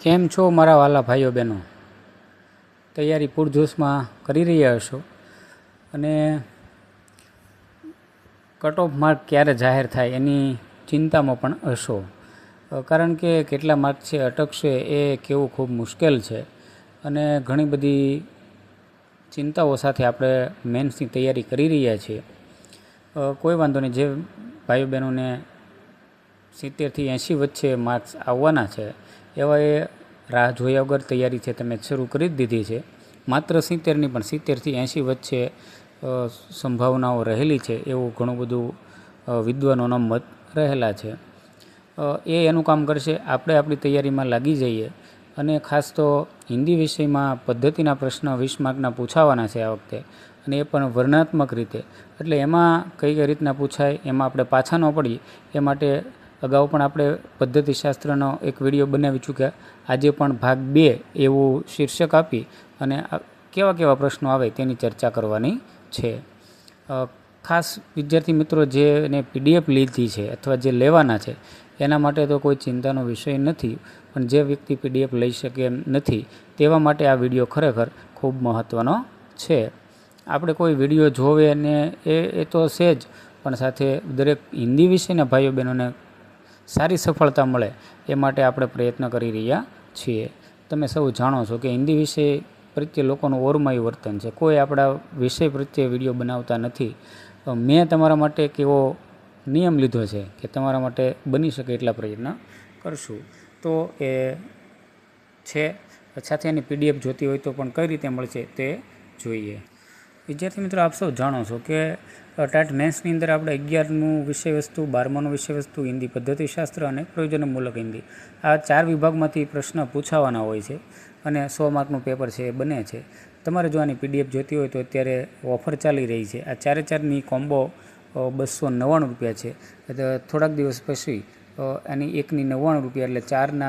કેમ છો મારા વાલા ભાઈઓ બહેનો? તૈયારી પૂરજોશમાં કરી રહ્યા હશો અને કટ ઓફ માર્ક ક્યારે જાહેર થાય એની ચિંતામાં પણ હશો, કારણ કે કેટલા માર્ક છે અટકશે એ કહેવું ખૂબ મુશ્કેલ છે અને ઘણી બધી ચિંતાઓ સાથે આપણે મેન્સની તૈયારી કરી રહ્યા છીએ. કોઈ વાંધો નહીં, જે ભાઈઓ બહેનોને 70થી 80 વચ્ચે માર્ક્સ આવવાના છે એવા એ રાહ જોયા વગર તૈયારી છે તમે શરૂ કરી જ દીધી છે. માત્ર 70ની પણ 70થી 80 વચ્ચે સંભાવનાઓ રહેલી છે એવું ઘણું બધું વિદ્વાનોના મત રહેલા છે. એનું કામ કરશે. આપણે આપણી તૈયારીમાં લાગી જઈએ અને ખાસ તો હિન્દી વિષયમાં પદ્ધતિના પ્રશ્ન 20 માર્કના પૂછાવાના છે આ વખતે, અને એ પણ વર્ણનાત્મક રીતે. એટલે એમાં કઈ રીતના પૂછાય એમાં આપણે પાછા ન પડીએ એ માટે અગાઉ પણ આપણે પદ્ધતિશાસ્ત્રનો એક વિડીયો બનાવી ચૂક્યા. આજે પણ ભાગ 2 એવું શીર્ષક આપી અને કેવા કેવા પ્રશ્નો આવે તેની ચર્ચા કરવાની છે. ખાસ વિદ્યાર્થી મિત્રો જેને PDF લીધી છે અથવા જે લેવાના છે એના માટે તો કોઈ ચિંતાનો વિષય નથી, પણ જે વ્યક્તિ PDF લઈ શકે એમ નથી તેવા માટે આ વિડીયો ખરેખર ખૂબ મહત્ત્વનો છે. આપણે કોઈ વિડીયો જોવે અને એ તો છે જ, પણ સાથે દરેક હિન્દી વિષયના ભાઈઓ બહેનોને સારી સફળતા મળે એ માટે આપણે પ્રયત્ન કરી રહ્યા છીએ. તમે સૌ જાણો છો કે હિન્દી વિષય પ્રત્યે લોકોનું ઓરમાયું વર્તન છે. કોઈ આપણા વિષય પ્રત્યે વિડીયો બનાવતા નથી. મેં તમારા માટે એક એવો નિયમ લીધો છે કે તમારા માટે બની શકે એટલા પ્રયત્ન કરશું. તો એ છે. સાથે એની PDF જોતી હોય તો પણ કઈ રીતે મળશે તે જોઈએ. વિદ્યાર્થી મિત્રો, આપ સૌ જાણો છો કે ટાટ મેન્સની અંદર આપણે 11મું વિષય વસ્તુ, 12માનું વિષય વસ્તુ, હિન્દી પદ્ધતિશાસ્ત્ર અને પ્રયોજનમૂલક હિન્દી, આ 4 વિભાગમાંથી પ્રશ્ન પૂછાવાના હોય છે અને 100 માર્કનું પેપર છે એ બને છે. તમારે જો આની PDF જોતી હોય તો અત્યારે ઓફર ચાલી રહી છે. આ 4-4ની કોમ્બો 299 રૂપિયા છે. થોડાક દિવસ પછી આની એકની 99 રૂપિયા, એટલે 4ના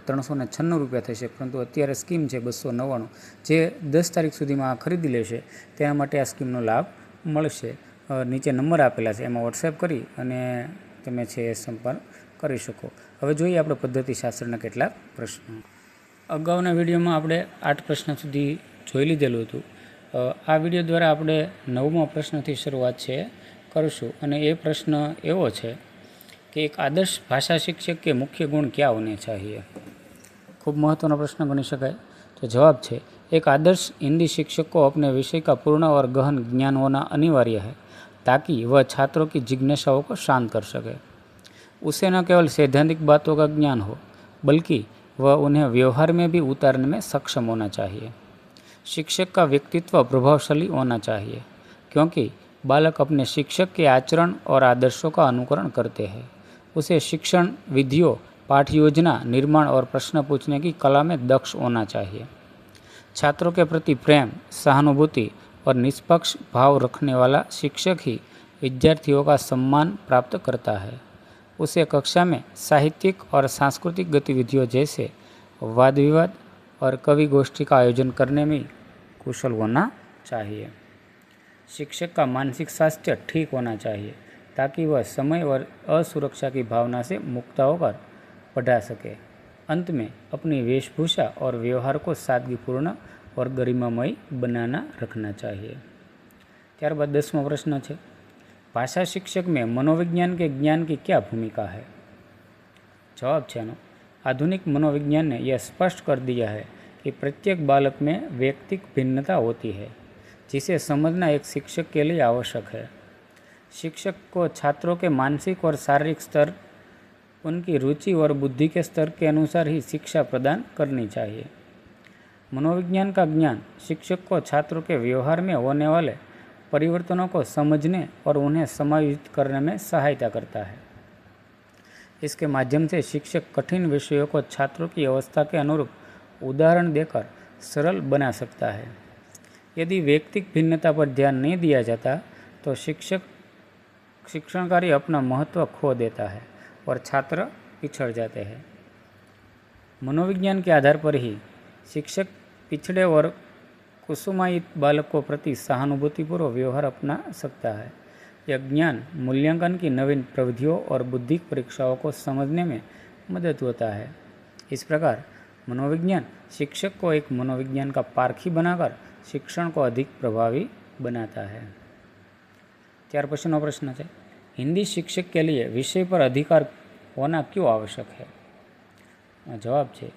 396 રૂપિયા થશે. પરંતુ અત્યારે સ્કીમ છે 299. જે 10 તારીખ સુધીમાં ખરીદી લેશે તેના માટે આ સ્કીમનો લાભ મળશે. નીચે નંબર આપેલા છે, એમાં વોટ્સએપ કરી અને તમે છે એ સંપર્ક કરી શકો. હવે જોઈએ આપણે પદ્ધતિશાસ્ત્રના કેટલાક પ્રશ્નો. અગાઉના વિડીયોમાં આપણે 8 પ્રશ્ન સુધી જોઈ લીધેલું હતું. આ વિડીયો દ્વારા આપણે 9મા પ્રશ્નથી શરૂઆત છે કરીશું અને એ પ્રશ્ન એવો છે कि एक आदर्श भाषा शिक्षक के मुख्य गुण क्या होने चाहिए? खूब महत्वपूर्ण प्रश्न गणी शकाय. तो जवाब है, एक आदर्श हिंदी शिक्षक को अपने विषय का पूर्ण और गहन ज्ञान होना अनिवार्य है ताकि वह छात्रों की जिज्ञासाओं को शांत कर सके. उसे न केवल सैद्धांतिक बातों का ज्ञान हो बल्कि वह उन्हें व्यवहार में भी उतारने में सक्षम होना चाहिए. शिक्षक का व्यक्तित्व प्रभावशाली होना चाहिए क्योंकि बालक अपने शिक्षक के आचरण और आदर्शों का अनुकरण करते हैं. उसे शिक्षण विधियों, पाठ योजना, निर्माण और प्रश्न पूछने की कला में दक्ष होना चाहिए. छात्रों के प्रति प्रेम, सहानुभूति और निष्पक्ष भाव रखने वाला शिक्षक ही विद्यार्थियों का सम्मान प्राप्त करता है. उसे कक्षा में साहित्यिक और सांस्कृतिक गतिविधियों जैसे वाद विवाद और कवि गोष्ठी का आयोजन करने में कुशल होना चाहिए. शिक्षक का मानसिक स्वास्थ्य ठीक होना चाहिए ताकि वह समय और असुरक्षा की भावना से मुक्त होकर पढ़ा सके. अंत में अपनी वेशभूषा और व्यवहार को सादगीपूर्ण और गरिमामय बनाना रखना चाहिए. त्यारबाद 10वां प्रश्न है, भाषा शिक्षक में मनोविज्ञान के ज्ञान की क्या भूमिका है? जवाब है, आधुनिक मनोविज्ञान ने यह स्पष्ट कर दिया है कि प्रत्येक बालक में व्यक्तिक भिन्नता होती है जिसे समझना एक शिक्षक के लिए आवश्यक है. शिक्षक को छात्रों के मानसिक और शारीरिक स्तर, उनकी रुचि और बुद्धि के स्तर के अनुसार ही शिक्षा प्रदान करनी चाहिए. मनोविज्ञान का ज्ञान शिक्षक को छात्रों के व्यवहार में होने वाले परिवर्तनों को समझने और उन्हें समायोजित करने में सहायता करता है. इसके माध्यम से शिक्षक कठिन विषयों को छात्रों की अवस्था के अनुरूप उदाहरण देकर सरल बना सकता है. यदि व्यक्तिक भिन्नता पर ध्यान नहीं दिया जाता तो शिक्षण कार्य अपना महत्व खो देता है और छात्र पिछड़ जाते हैं. मनोविज्ञान के आधार पर ही शिक्षक पिछड़े और कुसुमायित बालकों प्रति सहानुभूतिपूर्वक व्यवहार अपना सकता है. यह ज्ञान मूल्यांकन की नवीन प्रविधियों और बुद्धिक परीक्षाओं को समझने में मदद होता है. इस प्रकार मनोविज्ञान शिक्षक को एक मनोविज्ञान का पारखी बनाकर शिक्षण को अधिक प्रभावी बनाता है। ત્યાર પછીનો પ્રશ્ન છે, हिंदी शिक्षक के लिए विषय पर अधिकार होना क्यों आवश्यक है? जवाब है,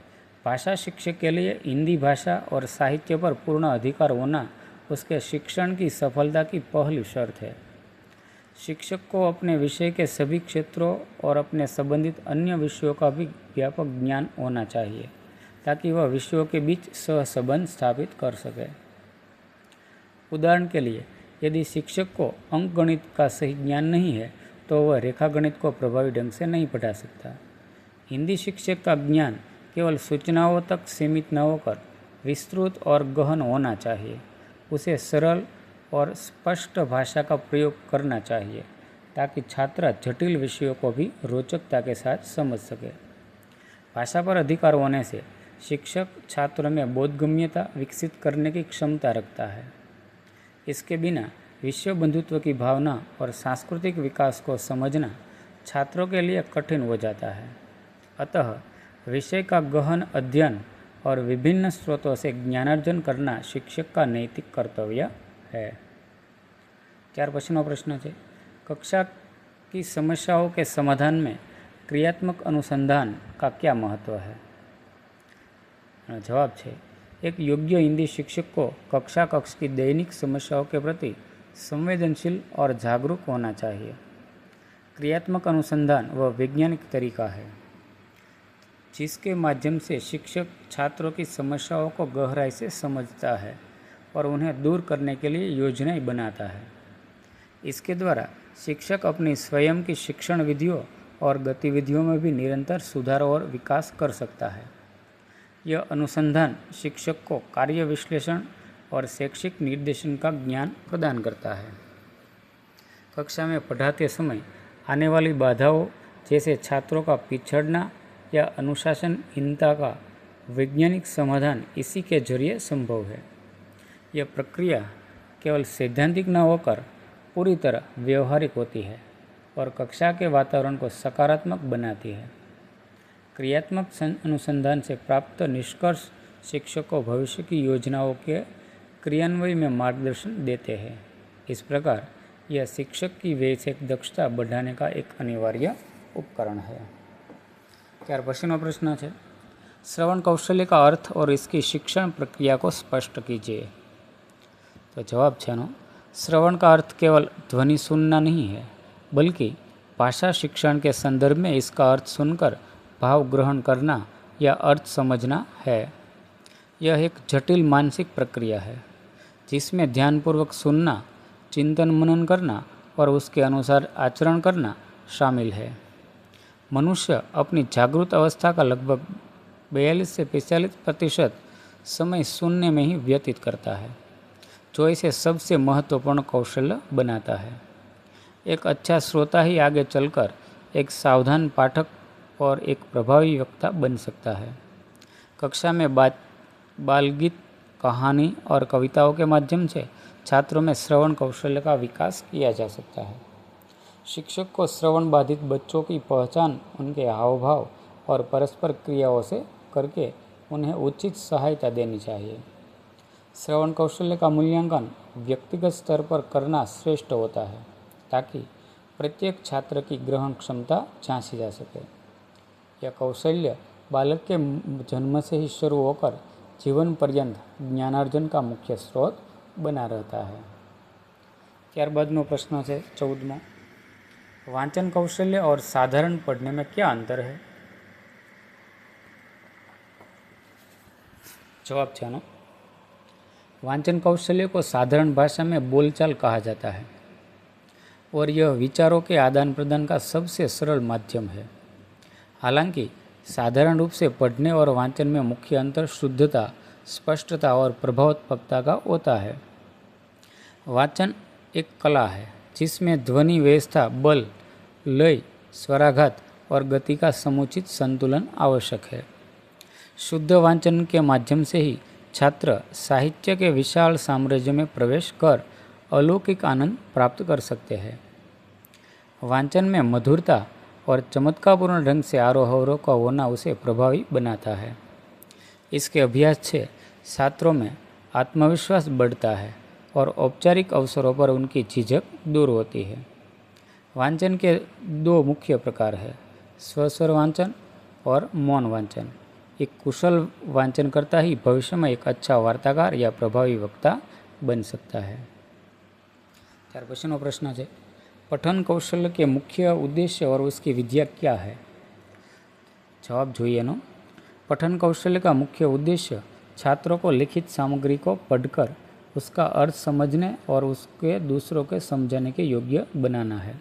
भाषा शिक्षक के लिए हिंदी भाषा और साहित्य पर पूर्ण अधिकार होना उसके शिक्षण की सफलता की पहली शर्त है। शिक्षक को अपने विषय के सभी क्षेत्रों और अपने संबंधित अन्य विषयों का भी व्यापक ज्ञान होना चाहिए ताकि वह विषयों के बीच सहसंबंध स्थापित कर सके। उदाहरण के लिए, यदि शिक्षक को अंकगणित का सही ज्ञान नहीं है तो वह रेखागणित को प्रभावी ढंग से नहीं पढ़ा सकता। हिंदी शिक्षक का ज्ञान केवल सूचनाओं तक सीमित न होकर विस्तृत और गहन होना चाहिए। उसे सरल और स्पष्ट भाषा का प्रयोग करना चाहिए ताकि छात्र जटिल विषयों को भी रोचकता के साथ समझ सके। भाषा पर अधिकार होने से शिक्षक छात्रों में बोधगम्यता विकसित करने की क्षमता रखता है। इसके बिना विश्व बंधुत्व की भावना और सांस्कृतिक विकास को समझना छात्रों के लिए कठिन हो जाता है। अतः विषय का गहन अध्ययन और विभिन्न स्रोतों से ज्ञानार्जन करना शिक्षक का नैतिक कर्तव्य है। ત્યાર પછીનો પ્રશ્ન છે, कक्षा की समस्याओं के समाधान में क्रियात्मक अनुसंधान का क्या महत्व है? जवाब है, एक योग्य हिंदी शिक्षक को कक्षा कक्ष की दैनिक समस्याओं के प्रति संवेदनशील और जागरूक होना चाहिए। क्रियात्मक अनुसंधान वह वैज्ञानिक तरीका है जिसके माध्यम से शिक्षक छात्रों की समस्याओं को गहराई से समझता है और उन्हें दूर करने के लिए योजनाएं बनाता है। इसके द्वारा शिक्षक अपनी स्वयं की शिक्षण विधियों और गतिविधियों में भी निरंतर सुधार और विकास कर सकता है। यह अनुसंधान शिक्षक को कार्य विश्लेषण और शैक्षिक निर्देशन का ज्ञान प्रदान करता है। कक्षा में पढ़ाते समय आने वाली बाधाओं जैसे छात्रों का पिछड़ना या अनुशासनहीनता का वैज्ञानिक समाधान इसी के जरिए संभव है। यह प्रक्रिया केवल सैद्धांतिक न होकर पूरी तरह व्यवहारिक होती है और कक्षा के वातावरण को सकारात्मक बनाती है। क्रियात्मक अनुसंधान से प्राप्त निष्कर्ष शिक्षक को भविष्य की योजनाओं के क्रियान्वयन में मार्गदर्शन देते हैं। इस प्रकार यह शिक्षक की वैश्विक दक्षता बढ़ाने का एक अनिवार्य उपकरण है। ત્યાર પછીનો પ્રશ્ન છે, श्रवण कौशल्य का अर्थ और इसकी शिक्षण प्रक्रिया को स्पष्ट कीजिए। तो जवाब है, श्रवण का अर्थ केवल ध्वनि सुनना नहीं है बल्कि भाषा शिक्षण के संदर्भ में इसका अर्थ सुनकर भाव ग्रहण करना या अर्थ समझना है। यह एक जटिल मानसिक प्रक्रिया है जिसमें ध्यानपूर्वक सुनना, चिंतन मनन करना और उसके अनुसार आचरण करना शामिल है। मनुष्य अपनी जागृत अवस्था का लगभग 42 से 45% समय सुनने में ही व्यतीत करता है, जो इसे सबसे महत्वपूर्ण कौशल बनाता है। एक अच्छा श्रोता ही आगे चलकर एक सावधान पाठक और एक प्रभावी वक्ता बन सकता है। कक्षा में बालगीत, कहानी और कविताओं के माध्यम से छात्रों में श्रवण कौशल्य का विकास किया जा सकता है। शिक्षक को श्रवण बाधित बच्चों की पहचान उनके हाव भाव और परस्पर क्रियाओं से करके उन्हें उचित सहायता देनी चाहिए। श्रवण कौशल्य का मूल्यांकन व्यक्तिगत स्तर पर करना श्रेष्ठ होता है ताकि प्रत्येक छात्र की ग्रहण क्षमता झांसी जा सके। यह कौशल्य बालक के जन्म से ही शुरू होकर जीवन पर्यंत ज्ञानार्जन का मुख्य स्रोत बना रहता है। ત્યારબાદનો પ્રશ્ન છે 14મો, वाचन कौशल्य और साधारण पढ़ने में क्या अंतर है? जवाब है, वाचन कौशल्य को साधारण भाषा में बोलचाल कहा जाता है और यह विचारों के आदान प्रदान का सबसे सरल माध्यम है। हालांकि साधारण रूप से पढ़ने और वाचन में मुख्य अंतर शुद्धता, स्पष्टता और प्रभावत्मकता का होता है। वाचन एक कला है जिसमें ध्वनि व्यवस्था, बल, लय, स्वराघात और गति का समुचित संतुलन आवश्यक है। शुद्ध वाचन के माध्यम से ही छात्र साहित्य के विशाल साम्राज्य में प्रवेश कर अलौकिक आनंद प्राप्त कर सकते हैं। वाचन में मधुरता और चमत्कारपूर्ण ढंग से आरोह अवरोह का होना उसे प्रभावी बनाता है। इसके अभ्यास से छात्रों में आत्मविश्वास बढ़ता है और औपचारिक अवसरों पर उनकी झिझक दूर होती है। वांचन के दो मुख्य प्रकार है, स्वस्वर वांचन और मौन वांचन। एक कुशल वांचनकर्ता ही भविष्य में एक अच्छा वार्ताकार या प्रभावी वक्ता बन सकता है। ત્યાર પછીનો પ્રશ્ન છે, पठन कौशल के मुख्य उद्देश्य और उसकी विधियाँ क्या है? जवाब જોઈએ नो। पठन कौशल का मुख्य उद्देश्य छात्रों को लिखित सामग्री को पढ़कर उसका अर्थ समझने और उसके दूसरों के समझने के योग्य बनाना है।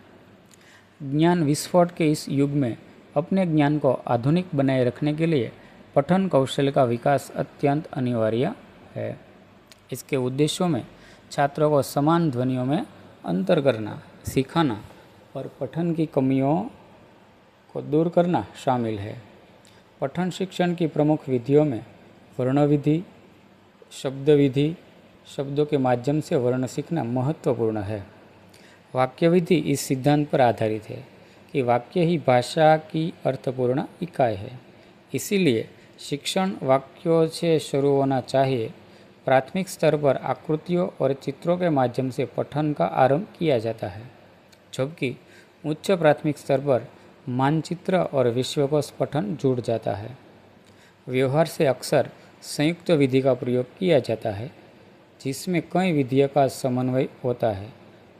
ज्ञान विस्फोट के इस युग में अपने ज्ञान को आधुनिक बनाए रखने के लिए पठन कौशल का विकास अत्यंत अनिवार्य है। इसके उद्देश्यों में छात्रों को समान ध्वनियों में अंतर करना सिखाना और पठन की कमियों को दूर करना शामिल है। पठन शिक्षण की प्रमुख विधियों में वर्ण विधि, शब्द विधि, शब्दों के माध्यम से वर्ण सीखना महत्वपूर्ण है। वाक्य विधि इस सिद्धांत पर आधारित है कि वाक्य ही भाषा की अर्थपूर्ण इकाई है। इसीलिए शिक्षण वाक्यों से शुरू होना चाहिए। प्राथमिक स्तर पर आकृतियों और चित्रों के माध्यम से पठन का आरंभ किया जाता है, जबकि उच्च प्राथमिक स्तर पर मानचित्र और विश्वकोश पठन जुड़ जाता है। व्यवहार से अक्सर संयुक्त विधि का प्रयोग किया जाता है, जिसमें कई विधियों का समन्वय होता है।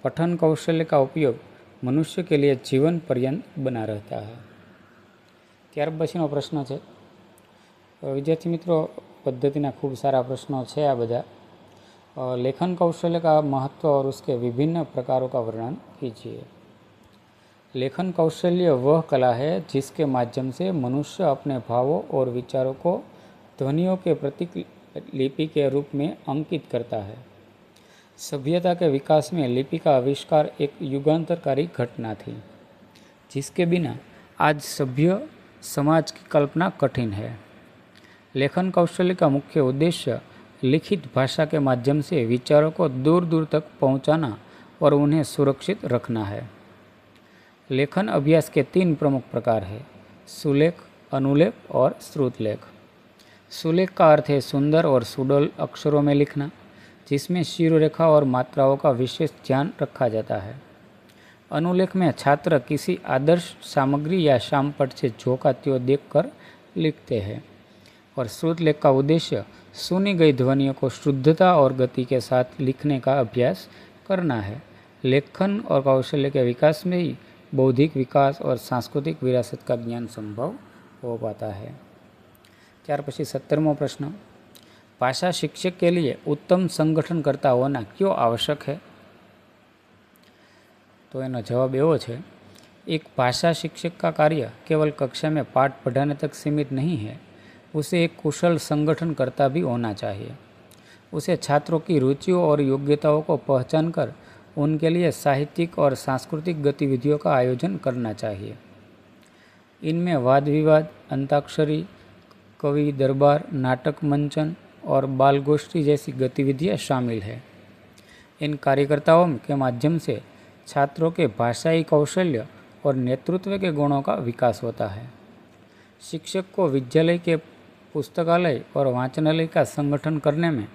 पठन कौशल का उपयोग मनुष्य के लिए जीवन पर्यंत बना रहता है। ત્યાર પછીનો પ્રશ્ન છે, विद्यार्थी मित्रों पद्धतिना खूब सारा प्रश्नों है आ बधा। लेखन कौशल्य का महत्व और उसके विभिन्न प्रकारों का वर्णन कीजिए। लेखन कौशल्य वह कला है जिसके माध्यम से मनुष्य अपने भावों और विचारों को ध्वनियों के प्रतीक लिपि के रूप में अंकित करता है। सभ्यता के विकास में लिपि का आविष्कार एक युगांतरकारी घटना थी, जिसके बिना आज सभ्य समाज की कल्पना कठिन है। लेखन कौशल्य का मुख्य उद्देश्य लिखित भाषा के माध्यम से विचारों को दूर दूर तक पहुंचाना और उन्हें सुरक्षित रखना है। लेखन अभ्यास के 3 प्रमुख प्रकार हैं, सुलेख, अनुलेख और श्रुतलेख। सुलेख का अर्थ है सुंदर और सुडौल अक्षरों में लिखना, जिसमें शिरोरेखा और मात्राओं का विशेष ध्यान रखा जाता है। अनुलेख में छात्र किसी आदर्श सामग्री या शामपट से जो का त्यों देखकर लिखते हैं, और श्रुतलेख का उद्देश्य सुनी गई ध्वनियों को शुद्धता और गति के साथ लिखने का अभ्यास करना है। लेखन और कौशल्य के विकास में ही बौद्धिक विकास और सांस्कृतिक विरासत का ज्ञान संभव हो पाता है। ત્યાર પછી 17मो प्रश्न, भाषा शिक्षक के लिए उत्तम संगठनकर्ता होना क्यों आवश्यक है? तो एनो जवाब एवो छे, एक भाषा शिक्षक का कार्य केवल कक्षा में पाठ पढ़ाने तक सीमित नहीं है। उसे एक कुशल संगठनकर्ता भी होना चाहिए। उसे छात्रों की रुचियों और योग्यताओं को पहचान कर उनके लिए साहित्यिक और सांस्कृतिक गतिविधियों का आयोजन करना चाहिए। इनमें वाद विवाद, अंताक्षरी, कवि दरबार, नाटक मंचन और बाल गोष्ठी जैसी गतिविधियां शामिल है। इन कार्यकर्ताओं के माध्यम से छात्रों के भाषाई कौशल्य और नेतृत्व के गुणों का विकास होता है। शिक्षक को विद्यालय के पुस्तकालय और वाचनालय का संगठन करने में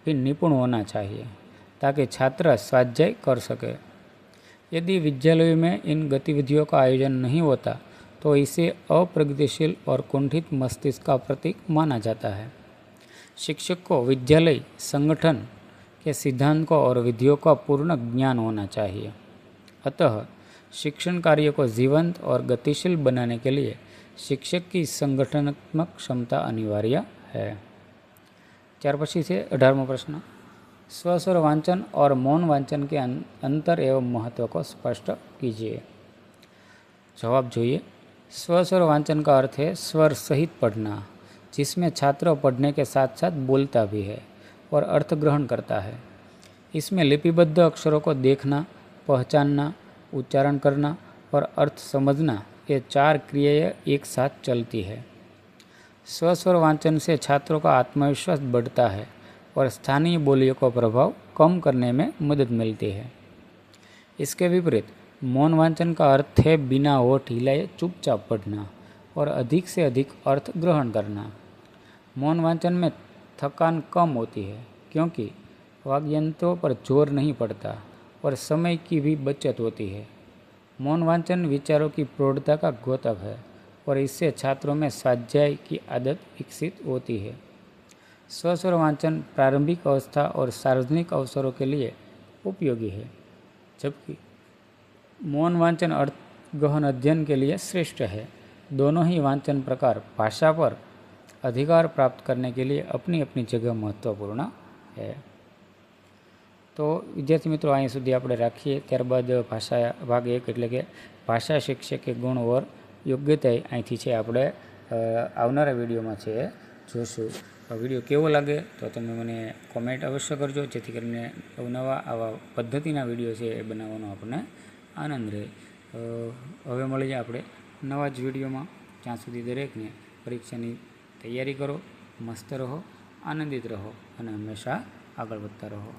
भी निपुण होना चाहिए, ताकि छात्र स्वाध्याय कर सके। यदि विद्यालय में इन गतिविधियों का आयोजन नहीं होता तो इसे अप्रगतिशील और कुंठित मस्तिष्क का प्रतीक माना जाता है। शिक्षक को विद्यालय संगठन के सिद्धांतों और विधियों का पूर्ण ज्ञान होना चाहिए। अतः शिक्षण कार्य को जीवंत और गतिशील बनाने के लिए शिक्षक की संगठनात्मक क्षमता अनिवार्य है। ત્યાર પછી છે 18मो प्रश्न, स्वस्वर वांचन और मौन वांचन के अंतर एवं महत्व को स्पष्ट कीजिए। जवाब જોઈએ, स्वस्वर वांचन का अर्थ है स्वर सहित पढ़ना, जिसमें छात्र पढ़ने के साथ साथ बोलता भी है और अर्थ ग्रहण करता है। इसमें लिपिबद्ध अक्षरों को देखना, पहचानना, उच्चारण करना और अर्थ समझना, ये 4 क्रियाएं एक साथ चलती है। स्वस्वर वांचन से छात्रों का आत्मविश्वास बढ़ता है और स्थानीय बोलियों का प्रभाव कम करने में मदद मिलती है। इसके विपरीत मौन वांचन का अर्थ है बिना होठ हिलाए चुपचाप पढ़ना और अधिक से अधिक अर्थ ग्रहण करना। मौन वांचन में थकान कम होती है क्योंकि वाग्यंत्रों पर जोर नहीं पड़ता और समय की भी बचत होती है। मौन वांचन विचारों की प्रौढ़ता का द्योतक है और इससे छात्रों में स्वाध्याय की आदत विकसित होती है। स्वस्वर वांचन प्रारंभिक अवस्था और सार्वजनिक अवसरों के लिए उपयोगी है, जबकि मौन वांचन अर्थ गहन अध्ययन के लिए श्रेष्ठ है। दोनों ही वांचन प्रकार भाषा पर अधिकार प्राप्त करने के लिए अपनी अपनी जगह महत्वपूर्ण है। तो विद्यार्थी मित्रों, અહીં સુધી આપણે રાખીએ। ત્યારબાદ ભાષા ભાગ 1 એટલે કે ભાષા શિક્ષકે ગુણ ઓર યોગ્યતા અહીંથી છે આપણે આવનારા વિડીયોમાં છે જોશું। વિડીયો કેવો લાગે તો તમે મને કોમેન્ટ અવશ્ય કરજો, જેથી કરીને અવનવા આવા પદ્ધતિના વિડીયો છે એ બનાવવાનો આપણને આનંદ રહે। હવે મળીએ આપણે નવા જ વિડીયોમાં। ત્યાં સુધી દરેકને પરીક્ષાની તૈયારી કરો, મસ્ત રહો, આનંદિત રહો અને હંમેશા આગળ વધતા રહો।